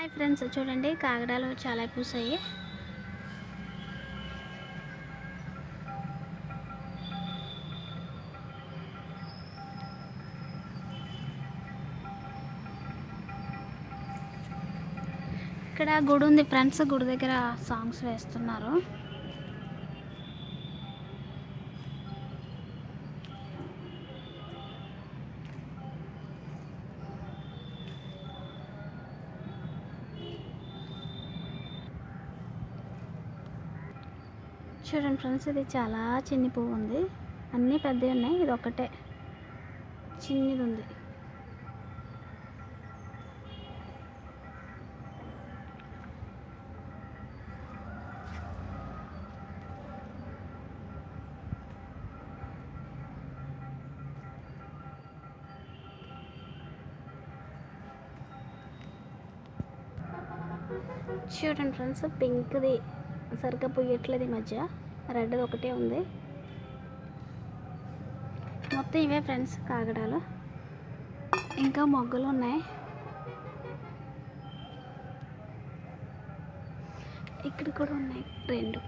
Hi friends, చూడండి కాగడాలు చాలా పూసాయి. ఇక్కడ గుడి ఉంది ఫ్రెండ్స్, గుడి దగ్గర సాంగ్స్ వేస్తున్నారు. చూడండి ఫ్రెండ్స్, ఇది చాలా చిన్ని పువ్వు ఉంది. అన్నీ పెద్దవి ఉన్నాయి, ఇది ఒకటే చిన్నది ఉంది. చూడండి ఫ్రెండ్స్, పింక్ది సరిగ్గా పొయ్యట్లేదు, ఈ మధ్య రెడ్ ఒకటే ఉంది. మొత్తం ఇవే ఫ్రెండ్స్ కాగడాలు. ఇంకా మొగ్గలు ఉన్నాయి. ఇక్కడ కూడా ఉన్నాయి 2.